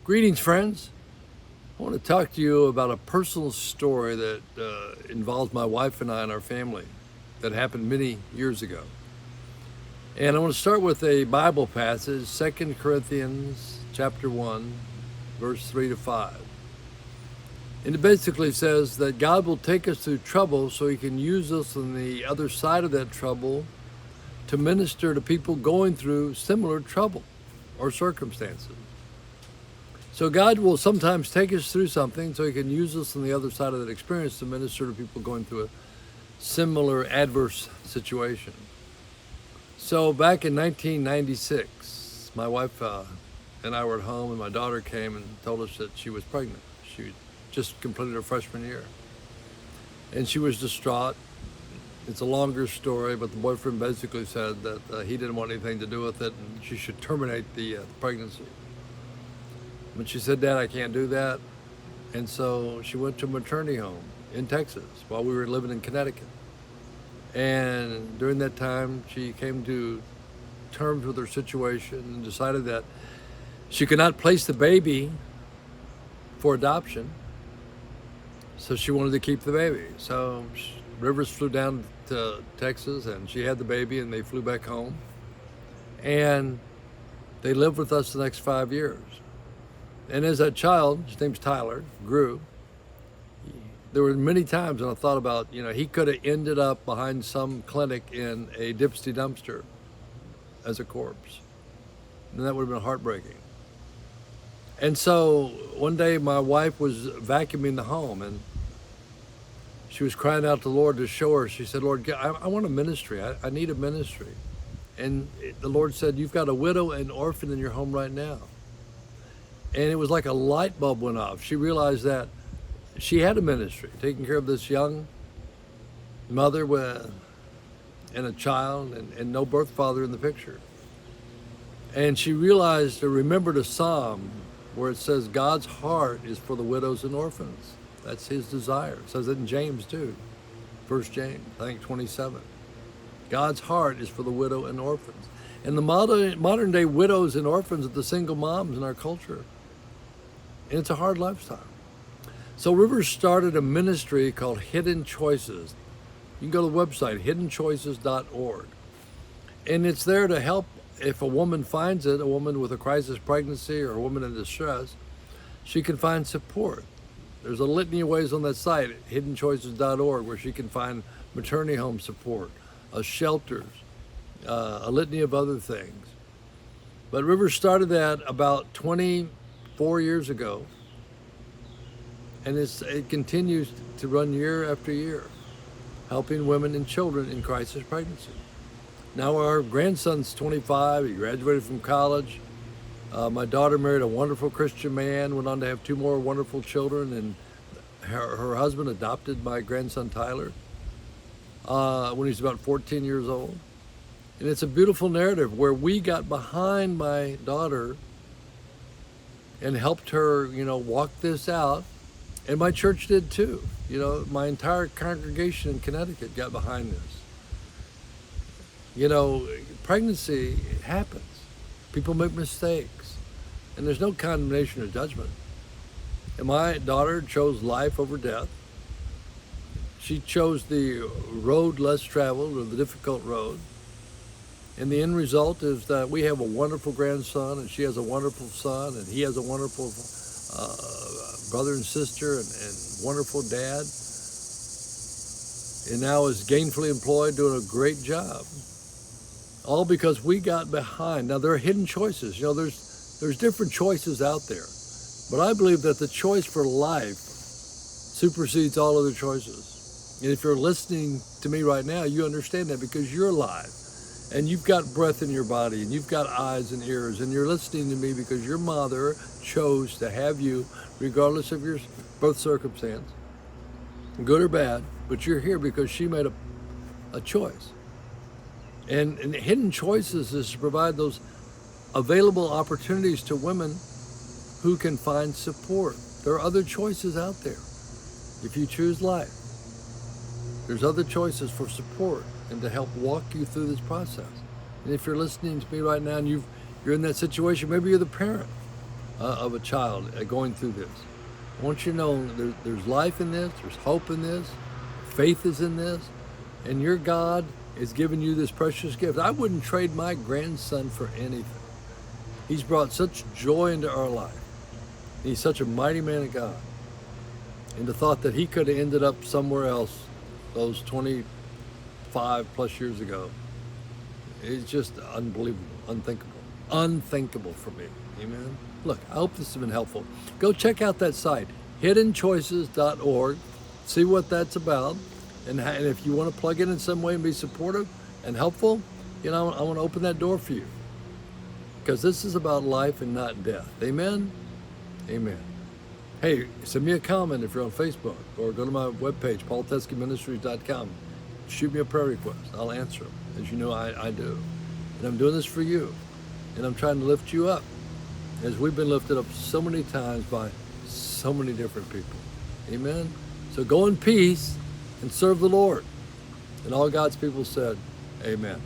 Greetings, friends. I want to talk to you about a personal story that involves my wife and I and our family that happened many years ago. And I want to start with a Bible passage, 2 Corinthians chapter 1, verse 3 to 5. And it basically says that God will take us through trouble so he can use us on the other side of that trouble to minister to people going through similar trouble or circumstances. So God will sometimes take us through something so he can use us on the other side of that experience to minister to people going through a similar adverse situation. So back in 1996, my wife and I were at home, and my daughter came and told us that she was pregnant. She just completed her freshman year. And she was distraught. It's a longer story, but the boyfriend basically said that he didn't want anything to do with it and she should terminate the pregnancy. But she said, "Dad, I can't do that." And so she went to a maternity home in Texas while we were living in Connecticut. And during that time, she came to terms with her situation and decided that she could not place the baby for adoption. So she wanted to keep the baby. So Rivers flew down to Texas and she had the baby and they flew back home. And they lived with us the next 5 years. And as that child, his name's Tyler, grew, there were many times when I thought about, he could have ended up behind some clinic in a Dipsy dumpster as a corpse. And that would have been heartbreaking. And so one day my wife was vacuuming the home and she was crying out to the Lord to show her. She said, "Lord, I want a ministry. I need a ministry." And the Lord said, "You've got a widow and orphan in your home right now." And it was like a light bulb went off. She realized that she had a ministry, taking care of this young mother and a child and no birth father in the picture. And she realized or remembered a psalm where it says God's heart is for the widows and orphans. That's his desire. It says it in James too, 1 James, I think 27. God's heart is for the widow and orphans. And the modern day widows and orphans are the single moms in our culture. And it's a hard lifestyle. So Rivers started a ministry called Hidden Choices. You can go to the website, hiddenchoices.org. And it's there to help, if a woman finds it, a woman with a crisis pregnancy or a woman in distress, she can find support. There's a litany of ways on that site, hiddenchoices.org, where she can find maternity home support, shelters, a litany of other things. But Rivers started that about 24 years ago, and it continues to run year after year, helping women and children in crisis pregnancy. Now our grandson's 25, he graduated from college. My daughter married a wonderful Christian man, went on to have 2 more wonderful children, and her husband adopted my grandson Tyler when he was about 14 years old. And it's a beautiful narrative where we got behind my daughter and helped her, walk this out. And my church did too. My entire congregation in Connecticut got behind this. Pregnancy happens. People make mistakes. And there's no condemnation or judgment. And my daughter chose life over death. She chose the road less traveled, or the difficult road. And the end result is that we have a wonderful grandson, and she has a wonderful son, and he has a wonderful brother and sister, and wonderful dad. And now is gainfully employed, doing a great job. All because we got behind. Now there are hidden choices. There's different choices out there. But I believe that the choice for life supersedes all other choices. And if you're listening to me right now, you understand that because you're alive. And you've got breath in your body, and you've got eyes and ears, and you're listening to me because your mother chose to have you, regardless of your birth circumstance, good or bad, but you're here because she made a choice. And Hidden Choices is to provide those available opportunities to women who can find support. There are other choices out there. If you choose life, there's other choices for support and to help walk you through this process. And if you're listening to me right now and you're in that situation, maybe you're the parent of a child going through this. I want you to know there's life in this, there's hope in this, faith is in this, and your God is giving you this precious gift. I wouldn't trade my grandson for anything. He's brought such joy into our life. He's such a mighty man of God. And the thought that he could have ended up somewhere else those 25 plus years ago is just unbelievable, unthinkable for me. Amen. Look, I hope this has been helpful. Go check out that site, hiddenchoices.org. See what that's about. And if you want to plug in some way and be supportive and helpful, I want to open that door for you. Because this is about life and not death. Amen? Amen. Hey, send me a comment if you're on Facebook, or go to my webpage, paulteskiministries.com. Shoot me a prayer request. I'll answer them, as you know I do. And I'm doing this for you. And I'm trying to lift you up, as we've been lifted up so many times by so many different people. Amen? So go in peace and serve the Lord. And all God's people said, amen.